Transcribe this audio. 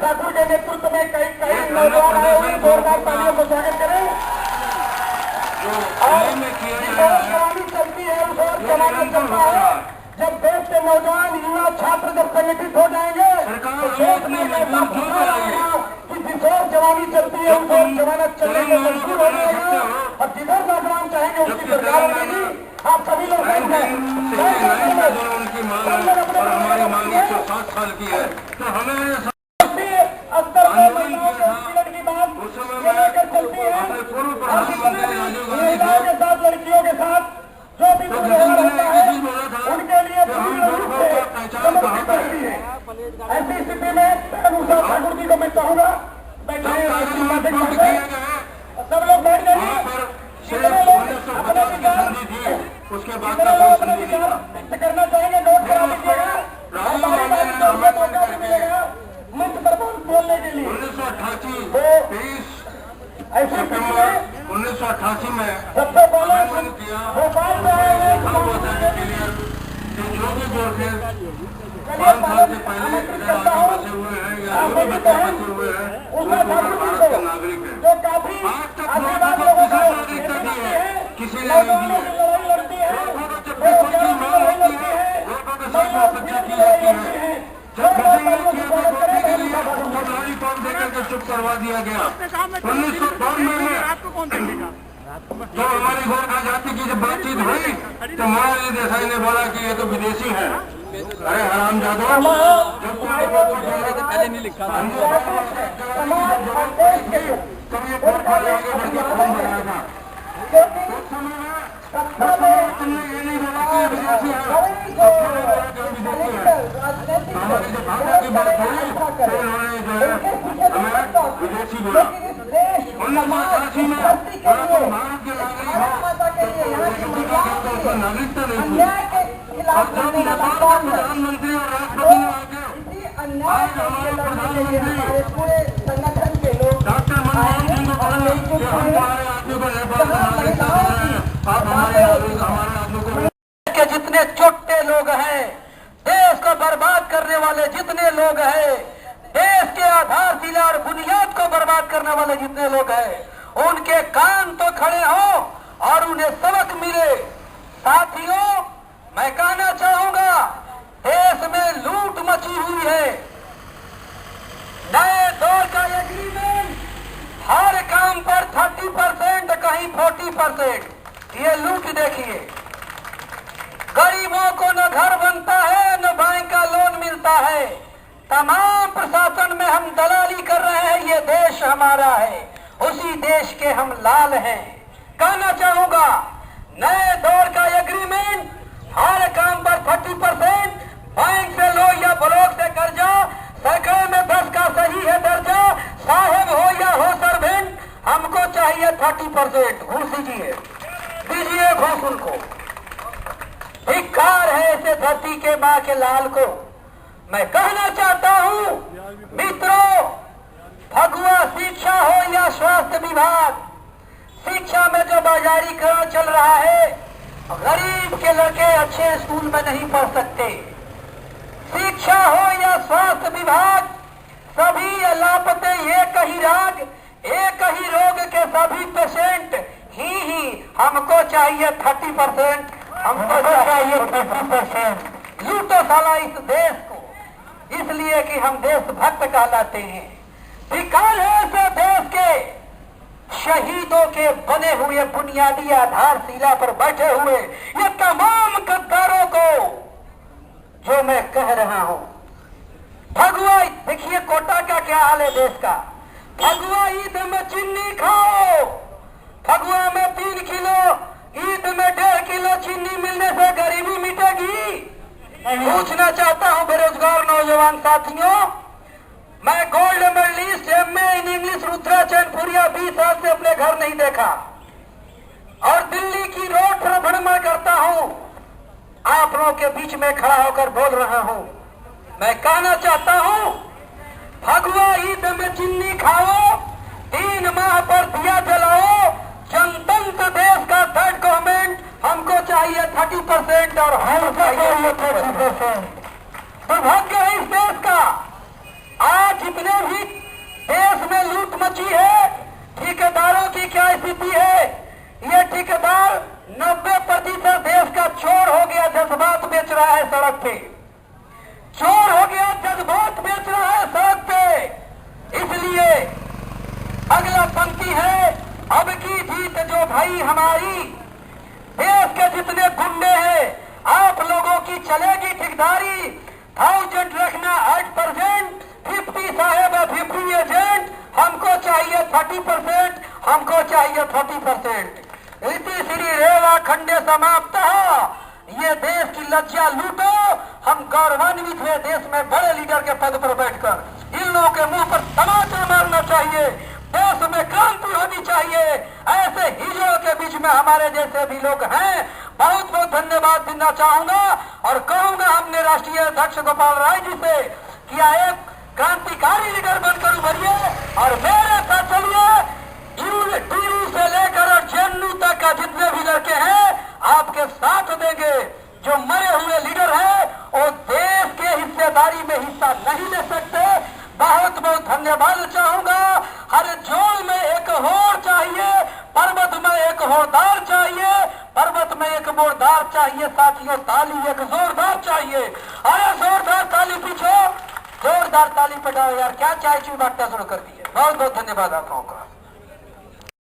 ठाकुर के नेतृत्व में कई नौजवान आए हुए जोरदार तालियों को स्वागत करें। और जवानी चलती है उस और जमाना चलता है जब देश के नौजवान युवा छात्र जब संगठित हो जाएंगे तो देश में ऐसा सुधार आएगा कि जिस और जवानी चलती है उस और जमाना चलने को मजबूर हो जाएगा और जिधर नौजवान चाहेंगे उसकी सरकार होगी। आप सभी लोग उनकी मांग है और हमारी मांग 107 साल की है तो हमें अंतर की बात लेकर चलती है। पूर्व प्रधानमंत्री राजीव महिलाओं के साथ लड़कियों के साथ जो भी व्यवहार होता है उनके लिए समर्पित रहती है। ऐसी स्थिति में उषा ठाकुर जी को मैं चाहूंगा सब लोग बैठ जाइए। उसके बाद करना चाहेंगे नोट करा लीजिएगा। मंच पर बोलने के लिए 1988 में सबसे पहले भोपाल में जो भी बोल के 5 साल से पहले बसे हुए हैं या जो भी बच्चे बसे हुए हैं वो भारत के नागरिक हैं। जो काफी आज तक नागरिकता दी है किसी ने नहीं दी है। लोगों को जब पैसों की मांग होती है लोगों के साथ हस्तक्षेप की जाती है। जब किसी ने किया तो वोट के लिए तो लॉलीपॉप देकर के चुप करवा दिया गया। 1992 में तो हमारी गोरखा जाति की जब बातचीत हुई तो मोरारजी देसाई ने बोला कि ये तो विदेशी है। अरे हरामजादो पहले नहीं लिखा था तब ये गोरखा आगे बढ़ के खून बनाया था। तुमने ये नहीं बोला कि विदेशी है, विदेशी है। हमारी जब भाषा की बात हुई तो उन्होंने जो है हमें विदेशी बोला। 1988 में भारत के नागरिकता नहीं थी और जब नेपाल के प्रधानमंत्री और राष्ट्रपति ने आके आज हमारे प्रधानमंत्री डॉक्टर मनमोहन सिंह को कहा कि हम हमारे आदमी को नेपाल का नागरिकता दे रहे हैं, आप हमारे आदमी को के जितने छोटे लोग हैं, देश को बर्बाद करने वाले जितने लोग हैं, देश के आधारशिला और बुनियाद को बर्बाद करने वाले जितने लोग हैं, उनके कान तो खड़े हो और उन्हें सबक मिले। साथियों, मैं कहना चाहूंगा देश में लूट मची हुई है। नए दौर का एग्रीमेंट हर काम पर 30% कहीं 40%। ये लूट देखिए, गरीबों को न घर बनता है न बैंक का लोन मिलता है। तमाम प्रशासन में हम दलाली कर रहे हैं। ये देश हमारा है, उसी देश के हम लाल हैं। कहना चाहूंगा नए दौर का एग्रीमेंट हर काम पर 30%, बैंक से लो या ब्लॉक से कर्जा, सैकड़े में 10 का सही है दर्जा, साहब हो या हो सर्वेंट, हमको चाहिए 30%। घूस दीजिए घूस उनको। धिक्कार है ऐसे धरती के माँ के लाल को। मैं कहना चाहता हूँ मित्रों, फगुआ शिक्षा हो या स्वास्थ्य विभाग, शिक्षा में जो बाजारीकरण चल रहा है, गरीब के लड़के अच्छे स्कूल में नहीं पढ़ सकते। शिक्षा हो या स्वास्थ्य विभाग, सभी लापते एक ही राग, एक ही रोग के सभी पेशेंट ही हमको चाहिए 30%, हमको चाहिए 30%। लूटो साला इस देश को, इसलिए कि हम देशभक्त कहलाते हैं। धिक्कार है ऐसे देश के शहीदों के बने हुए बुनियादी आधारशिला पर बैठे हुए ये तमाम गद्दारों को जो मैं कह रहा हूं। फगुआ देखिए कोटा का क्या हाल है देश का। फगुआ ईद में चीनी खाओ, फगुआ में 3 किलो, ईद में 1.5 किलो चीनी मिलने से गरीबी मिटेगी। पूछना चाहता हूं बेरोजगार नौजवान साथियों, मैं gold medallist MA in English Rudra Chainpuriya 20 साल से अपने घर नहीं देखा और दिल्ली की रोड पर भ्रमण करता हूं। आप लोगों के बीच में खड़ा होकर बोल रहा हूं। मैं कहना चाहता हूं फगुआ ईद में चीनी खाओ, 3 माह पर दिया जलाओ, जनतंत्र देश का 3rd गवर्नमेंट, हमको चाहिए 30% और हम चाहिए 30%। दुर्भाग्य है इस देश का। आज जितने भी देश में लूट मची है, ठेकेदारों की क्या स्थिति है? ये ठेकेदार 90% देश का चोर हो गया, जज्बात बेच रहा है सड़क पे, चोर हो गया, जज्बात बेच रहा है सड़क पे। इसलिए अगला पंक्ति है, अब की जीत जो भाई हमारी, देश के जितने गुंडे हैं आप लोगों की चलेगी ठेकेदारी। 1000 रखना 8%, 50 साहेब 50 एजेंट, हमको चाहिए 30%, हमको चाहिए 30%। इति श्री रेवा खंडे समाप्त। ये देश की लज्जा लूटो। हम गौरवान्वित हुए देश में बड़े लीडर के पद पर बैठकर। इन लोगों के मुंह पर तमाचा मारना चाहिए, देश में क्रांति होनी चाहिए। ऐसे हीरो के बीच में हमारे जैसे भी लोग हैं। बहुत बहुत धन्यवाद देना चाहूंगा और कहूंगा हमने राष्ट्रीय अध्यक्ष गोपाल राय जी से कि एक क्रांतिकारी लीडर बनकर उभरिए और मेरे साथ चलिए। टीवी से लेकर और जेएनयू तक का जितने भी लड़के हैं आपके साथ देंगे। जो मरे हुए लीडर हैं वो देश के हिस्सेदारी में हिस्सा नहीं ले सकते। बहुत बहुत धन्यवाद चाहूंगा। हर जोड़ में एक होड़ चाहिए, पर्वत में एक होड़दार चाहिए, पर्वत में एक मोड़दार चाहिए। साथियों ताली एक जोरदार चाहिए। अरे जोरदार ताली पीछे, जोरदार ताली पटाओ यार, क्या चाय चू बांटना शुरू कर दिए। बहुत बहुत धन्यवाद आप लोगों का।